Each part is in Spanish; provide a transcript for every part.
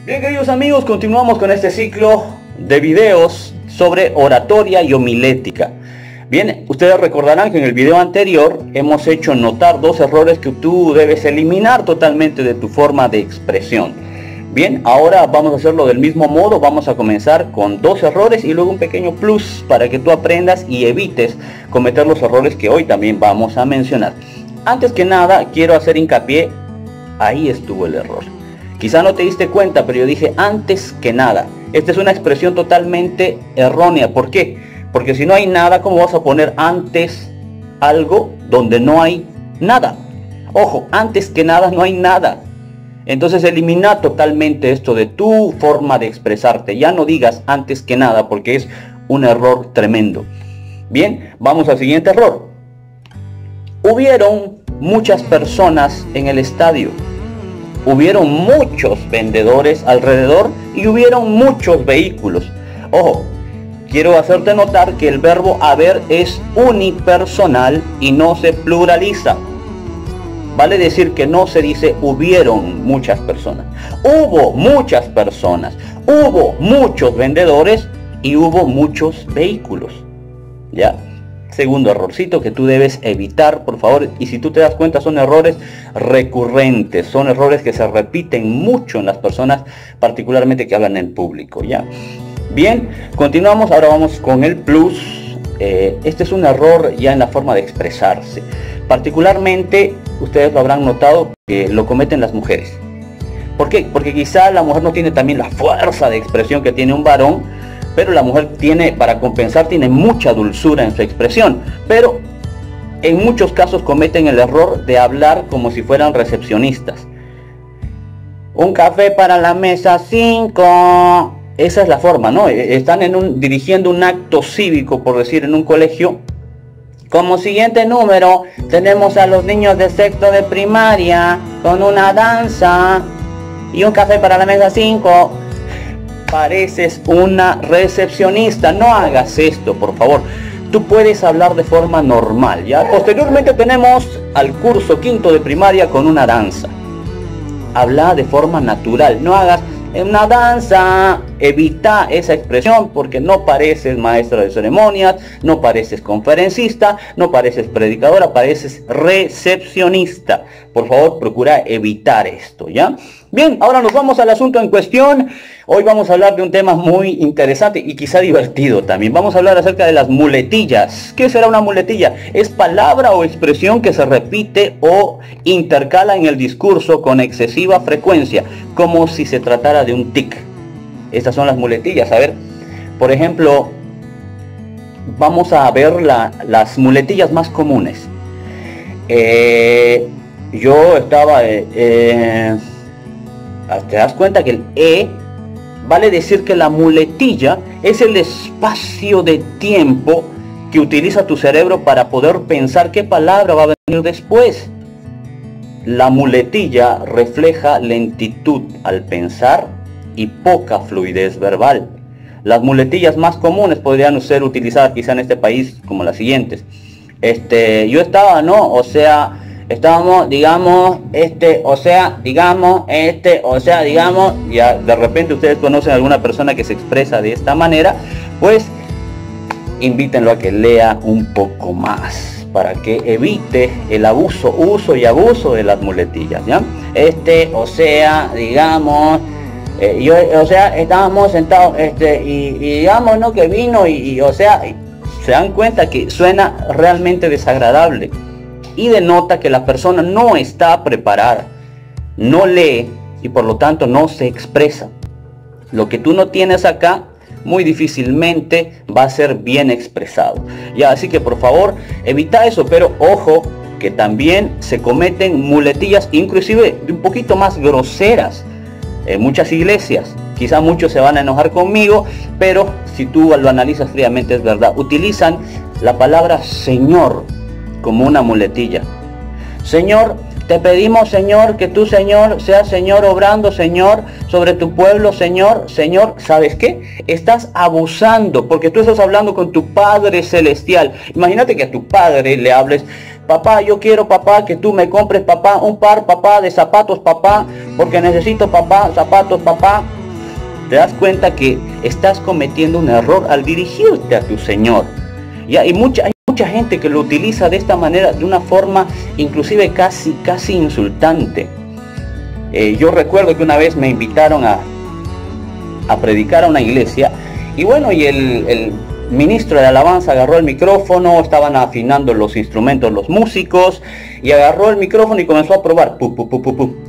Bien, queridos amigos, continuamos con este ciclo de videos sobre oratoria y homilética. Bien, ustedes recordarán que en el video anterior hemos hecho notar dos errores que tú debes eliminar totalmente de tu forma de expresión. Bien, ahora vamos a hacerlo del mismo modo. Vamos a comenzar con dos errores y luego un pequeño plus para que tú aprendas y evites cometer los errores que hoy también vamos a mencionar. Antes que nada, quiero hacer hincapié, ahí estuvo el error. Quizá no te diste cuenta, pero yo dije antes que nada. Esta es una expresión totalmente errónea. ¿Por qué? Porque si no hay nada, ¿cómo vas a poner antes algo donde no hay nada? Ojo, antes que nada no hay nada. Entonces elimina totalmente esto de tu forma de expresarte. Ya no digas antes que nada porque es un error tremendo. Bien, vamos al siguiente error. Hubieron muchas personas en el estadio. Hubieron muchos vendedores alrededor y hubieron muchos vehículos. Ojo, quiero hacerte notar que el verbo haber es unipersonal y no se pluraliza. Vale decir que no se dice hubieron muchas personas. Hubo muchas personas, hubo muchos vendedores y hubo muchos vehículos. ¿Ya? Segundo errorcito que tú debes evitar, por favor. Y si tú te das cuenta, son errores recurrentes, son errores que se repiten mucho en las personas, particularmente que hablan en público. ¿Ya? Bien, continuamos. Ahora vamos con el plus. Este es un error ya en la forma de expresarse. Particularmente, ustedes lo habrán notado que lo cometen las mujeres. ¿Por qué? Porque quizá la mujer no tiene también la fuerza de expresión que tiene un varón, pero la mujer tiene, para compensar, tiene mucha dulzura en su expresión. Pero en muchos casos cometen el error de hablar como si fueran recepcionistas. Un café para la mesa 5. Esa es la forma, ¿no? Están dirigiendo un acto cívico, por decir, en un colegio. Como siguiente número tenemos a los niños de sexto de primaria con una danza y un café para la mesa 5. Pareces una recepcionista, no hagas esto, por favor. Tú puedes hablar de forma normal, ¿ya? Posteriormente tenemos al curso quinto de primaria con una danza. Habla de forma natural, no hagas una danza, evita esa expresión porque no pareces maestra de ceremonias, no pareces conferencista, no pareces predicadora, pareces recepcionista. Por favor, procura evitar esto, ¿ya? Bien, ahora nos vamos al asunto en cuestión. Hoy vamos a hablar de un tema muy interesante y quizá divertido también. Vamos a hablar acerca de las muletillas. ¿Qué será una muletilla? Es palabra o expresión que se repite o intercala en el discurso con excesiva frecuencia, como si se tratara de un tic. Estas son las muletillas. A ver, por ejemplo, vamos a ver las muletillas más comunes. Yo estaba... ¿te das cuenta que el vale decir que la muletilla es el espacio de tiempo que utiliza tu cerebro para poder pensar qué palabra va a venir después? La muletilla refleja lentitud al pensar y poca fluidez verbal. Las muletillas más comunes podrían ser utilizadas quizá en este país como las siguientes. Yo estaba, ¿no? O sea... Estábamos, digamos, o sea, digamos, o sea, digamos. Ya de repente ustedes conocen a alguna persona que se expresa de esta manera, pues invítenlo a que lea un poco más para que evite el uso y abuso de las muletillas, ¿ya? O sea, digamos, o sea, estábamos sentados, y digamos, ¿no? Que vino o sea, se dan cuenta que suena realmente desagradable. Y denota que la persona no está preparada, no lee y por lo tanto no se expresa. Lo que tú no tienes acá muy difícilmente va a ser bien expresado. Ya, así que por favor evita eso, pero ojo que también se cometen muletillas inclusive un poquito más groseras en muchas iglesias. Quizá muchos se van a enojar conmigo, pero si tú lo analizas fríamente es verdad. Utilizan la palabra Señor como una muletilla. Señor, te pedimos, Señor, que tú, Señor, seas, Señor, obrando, Señor, sobre tu pueblo, Señor. Señor, ¿sabes qué? Estás abusando, porque tú estás hablando con tu Padre Celestial. Imagínate que a tu Padre le hables papá, yo quiero, papá, que tú me compres, papá, un par, papá, de zapatos, papá, porque necesito, papá, zapatos, papá. Te das cuenta que estás cometiendo un error al dirigirte a tu Señor. ¿Ya? Hay mucha gente que lo utiliza de esta manera, de una forma inclusive casi insultante. Yo recuerdo que una vez me invitaron a predicar a una iglesia, y bueno, y el ministro de alabanza agarró el micrófono, estaban afinando los instrumentos los músicos, y agarró el micrófono y comenzó a probar.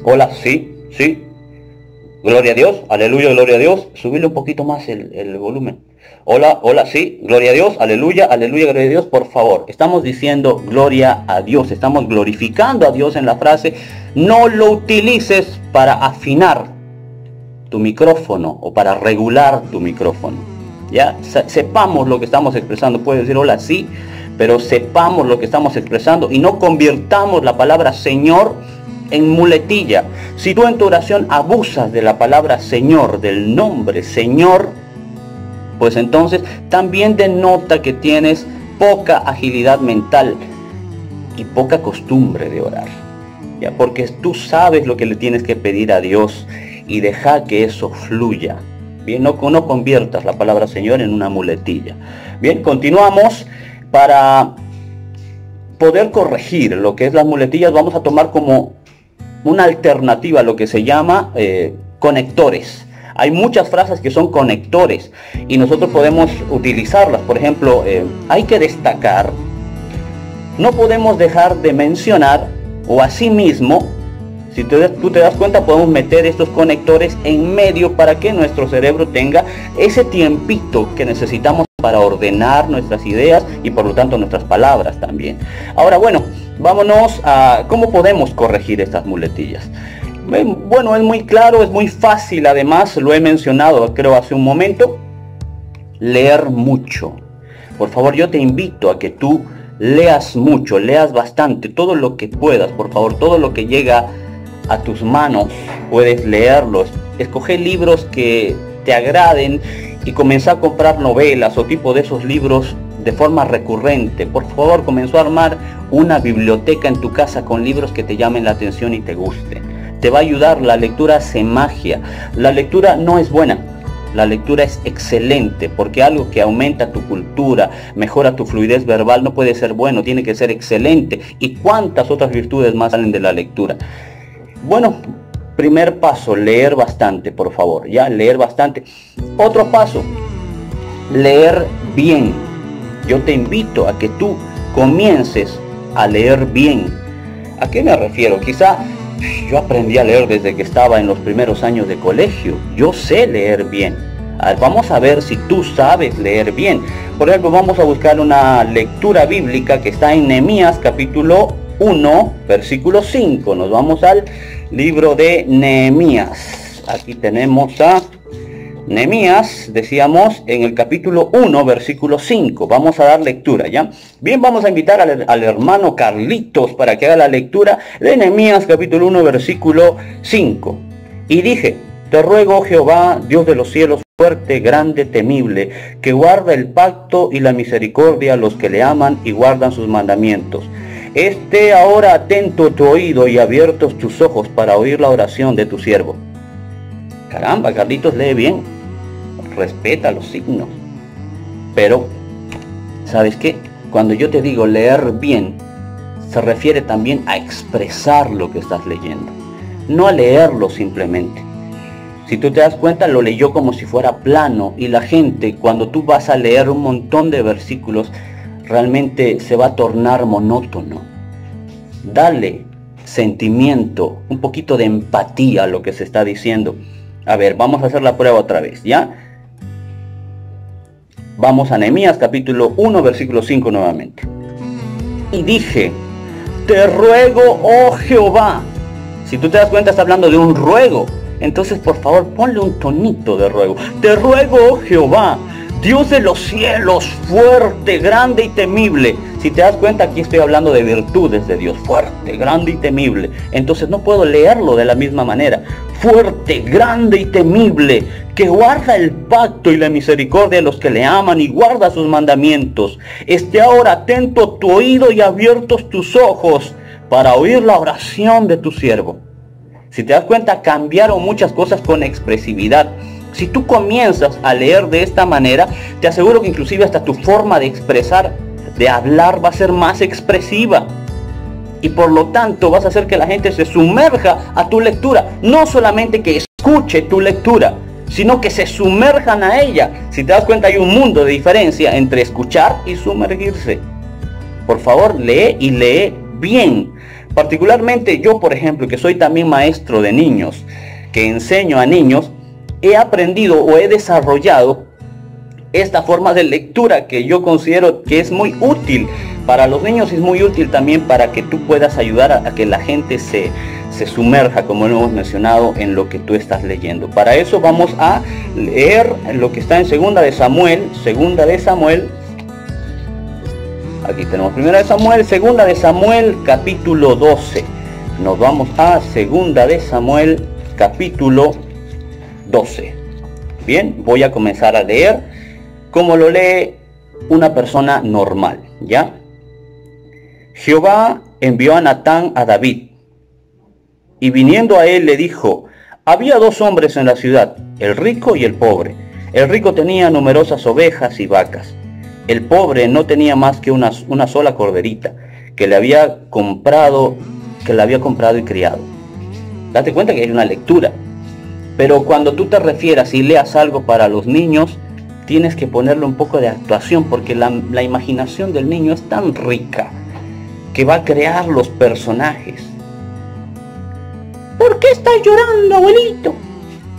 Hola, sí, gloria a Dios, aleluya, gloria a Dios. Subirle un poquito más el volumen. Hola, sí, gloria a Dios, aleluya, aleluya, gloria a Dios. Por favor, estamos diciendo gloria a Dios, estamos glorificando a Dios en la frase. No lo utilices para afinar tu micrófono o para regular tu micrófono. Ya, sepamos lo que estamos expresando. Puedes decir hola, sí, pero sepamos lo que estamos expresando y no convirtamos la palabra Señor en muletilla. Si tú en tu oración abusas de la palabra Señor, del nombre Señor, pues entonces también denota que tienes poca agilidad mental y poca costumbre de orar. Ya, porque tú sabes lo que le tienes que pedir a Dios y deja que eso fluya. Bien, no conviertas la palabra Señor en una muletilla. Bien, continuamos. Para poder corregir lo que es las muletillas, vamos a tomar como una alternativa a lo que se llama conectores. Hay muchas frases que son conectores y nosotros podemos utilizarlas. Por ejemplo, hay que destacar, no podemos dejar de mencionar, o asimismo, si tú te das cuenta, podemos meter estos conectores en medio para que nuestro cerebro tenga ese tiempito que necesitamos para ordenar nuestras ideas y por lo tanto nuestras palabras también. Ahora, bueno, vámonos a cómo podemos corregir estas muletillas. Bueno, es muy claro, es muy fácil, además lo he mencionado creo hace un momento. Leer mucho. Por favor, yo te invito a que tú leas mucho, leas bastante, todo lo que puedas, por favor, todo lo que llega a tus manos, puedes leerlos. Escoge libros que te agraden y comienza a comprar novelas o tipo de esos libros de forma recurrente. Por favor, comenzó a armar una biblioteca en tu casa con libros que te llamen la atención y te guste. Te va a ayudar, la lectura hace magia. La lectura no es buena, la lectura es excelente, porque algo que aumenta tu cultura, mejora tu fluidez verbal, no puede ser bueno, tiene que ser excelente. ¿Y cuántas otras virtudes más salen de la lectura? Bueno, primer paso, leer bastante, por favor, ya, leer bastante. Otro paso, leer bien. Yo te invito a que tú comiences a leer bien. ¿A qué me refiero? Quizá yo aprendí a leer desde que estaba en los primeros años de colegio. Yo sé leer bien. Vamos a ver si tú sabes leer bien. Por ejemplo, vamos a buscar una lectura bíblica que está en Nehemías capítulo 1, versículo 5. Nos vamos al libro de Nehemías. Aquí tenemos a Nehemías, decíamos, en el capítulo 1, versículo 5. Vamos a dar lectura, ¿ya? Bien, vamos a invitar al hermano Carlitos para que haga la lectura de Nehemías, capítulo 1, versículo 5. Y dije, te ruego, Jehová, Dios de los cielos, fuerte, grande, temible, que guarda el pacto y la misericordia a los que le aman y guardan sus mandamientos. Esté ahora atento tu oído y abiertos tus ojos para oír la oración de tu siervo. Caramba, Carlitos lee bien. Respeta los signos. Pero, ¿sabes qué? Cuando yo te digo leer bien, se refiere también a expresar lo que estás leyendo, no a leerlo simplemente. Si tú te das cuenta, lo leyó como si fuera plano, y la gente, cuando tú vas a leer un montón de versículos, realmente se va a tornar monótono. Dale sentimiento, un poquito de empatía a lo que se está diciendo. A ver, vamos a hacer la prueba otra vez, ¿ya? Vamos a Nehemías capítulo 1, versículo 5 nuevamente. Y dije, te ruego, oh Jehová. Si tú te das cuenta, está hablando de un ruego. Entonces, por favor, ponle un tonito de ruego. Te ruego, oh Jehová, Dios de los cielos, fuerte, grande y temible. Si te das cuenta, aquí estoy hablando de virtudes de Dios, fuerte, grande y temible. Entonces no puedo leerlo de la misma manera. fuerte, grande y temible, que guarda el pacto y la misericordia de los que le aman y guarda sus mandamientos. Esté ahora atento tu oído y abiertos tus ojos para oír la oración de tu siervo. Si te das cuenta, cambiaron muchas cosas con expresividad. Si tú comienzas a leer de esta manera, te aseguro que inclusive hasta tu forma de expresar, de hablar, va a ser más expresiva. Y por lo tanto vas a hacer que la gente se sumerja a tu lectura. No solamente que escuche tu lectura, sino que se sumerjan a ella. Si te das cuenta, hay un mundo de diferencia entre escuchar y sumergirse. Por favor, lee y lee bien. Particularmente yo, por ejemplo, que soy también maestro de niños, que enseño a niños, he aprendido o he desarrollado esta forma de lectura que yo considero que es muy útil para los niños y es muy útil también para que tú puedas ayudar a que la gente se sumerja, como lo hemos mencionado, en lo que tú estás leyendo. Para eso vamos a leer lo que está en Segunda de Samuel, aquí tenemos Primera de Samuel, Segunda de Samuel, capítulo 12. Nos vamos a Segunda de Samuel, capítulo 12. Bien, voy a comenzar a leer como lo lee una persona normal, ¿ya? Jehová envió a Natán a David, y viniendo a él le dijo: había dos hombres en la ciudad, el rico y el pobre. El rico tenía numerosas ovejas y vacas. El pobre no tenía más que una sola corderita, que le había comprado y criado. Date cuenta que hay una lectura. Pero cuando tú te refieras y leas algo para los niños, tienes que ponerle un poco de actuación, porque la imaginación del niño es tan rica que va a crear los personajes. ¿Por qué estás llorando, abuelito?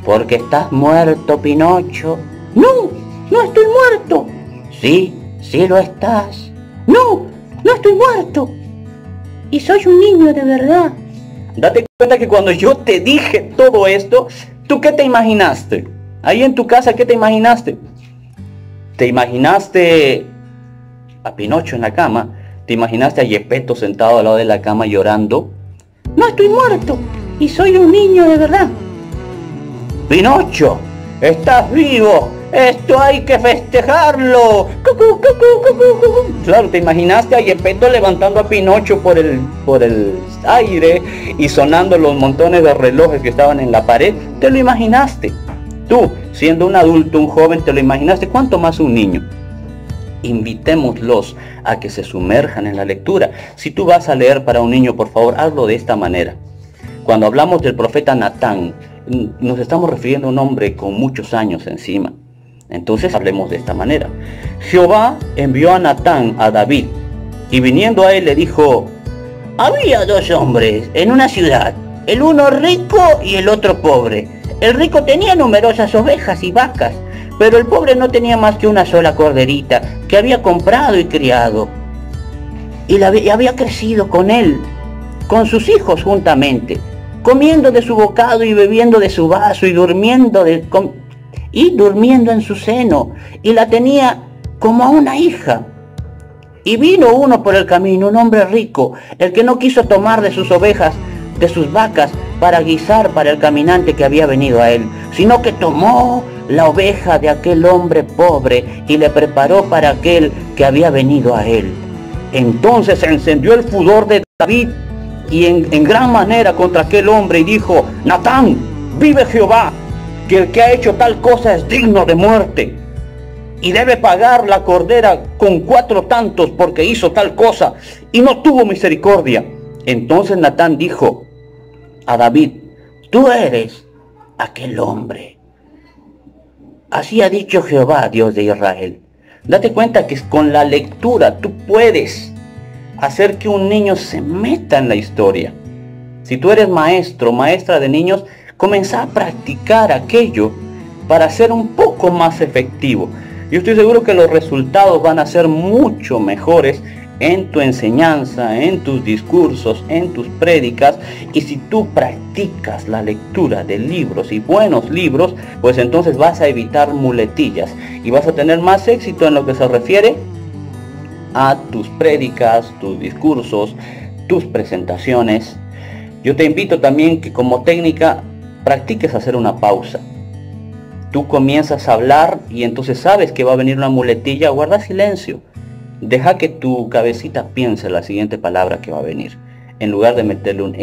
Porque estás muerto, Pinocho. No, no estoy muerto. Sí, sí lo estás. No, no estoy muerto. Y soy un niño de verdad. Date cuenta que cuando yo te dije todo esto, ¿tú qué te imaginaste? Ahí en tu casa, ¿qué te imaginaste? ¿Te imaginaste a Pinocho en la cama? ¿Te imaginaste a Gepetto sentado al lado de la cama llorando? No estoy muerto y soy un niño de verdad. Pinocho, estás vivo. Esto hay que festejarlo. ¡Cucú, cucú, cucú, cucú! Claro, te imaginaste a Gepetto levantando a Pinocho por el aire y sonando los montones de relojes que estaban en la pared. Te lo imaginaste. Tú, siendo un adulto, un joven, te lo imaginaste. ¿Cuánto más un niño? Invitémoslos a que se sumerjan en la lectura. Si tú vas a leer para un niño, por favor, hazlo de esta manera. Cuando hablamos del profeta Natán, nos estamos refiriendo a un hombre con muchos años encima. Entonces hablemos de esta manera. Jehová envió a Natán a David, y viniendo a él le dijo: había dos hombres en una ciudad, el uno rico y el otro pobre. El rico tenía numerosas ovejas y vacas, pero el pobre no tenía más que una sola corderita, que había comprado y criado. Y había crecido con él, con sus hijos juntamente, comiendo de su bocado y bebiendo de su vaso y durmiendo en su seno, y la tenía como a una hija. Y vino uno por el camino, un hombre rico, el que no quiso tomar de sus ovejas, de sus vacas, para guisar para el caminante que había venido a él, sino que tomó la oveja de aquel hombre pobre y le preparó para aquel que había venido a él. Entonces se encendió el furor de David y en gran manera contra aquel hombre, y dijo: Natán, vive Jehová, que el que ha hecho tal cosa es digno de muerte, y debe pagar la cordera con 4 tantos, porque hizo tal cosa y no tuvo misericordia. Entonces Natán dijo a David: tú eres aquel hombre. Así ha dicho Jehová, Dios de Israel. Date cuenta que con la lectura tú puedes hacer que un niño se meta en la historia. Si tú eres maestro, maestra de niños, comienza a practicar aquello para ser un poco más efectivo. Yo estoy seguro que los resultados van a ser mucho mejores en tu enseñanza, en tus discursos, en tus prédicas. Y si tú practicas la lectura de libros y buenos libros, pues entonces vas a evitar muletillas y vas a tener más éxito en lo que se refiere a tus prédicas, tus discursos, tus presentaciones. Yo te invito también que como técnica practiques hacer una pausa. Tú comienzas a hablar y entonces sabes que va a venir una muletilla, guarda silencio. Deja que tu cabecita piense la siguiente palabra que va a venir. En lugar de meterle un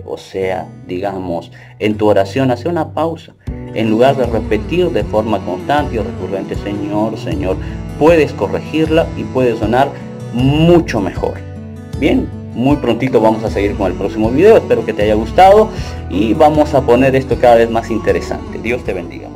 o sea, digamos, en tu oración, hace una pausa. En lugar de repetir de forma constante y recurrente, Señor, Señor, puedes corregirla y puede sonar mucho mejor. Bien, muy prontito vamos a seguir con el próximo video. Espero que te haya gustado y vamos a poner esto cada vez más interesante. Dios te bendiga.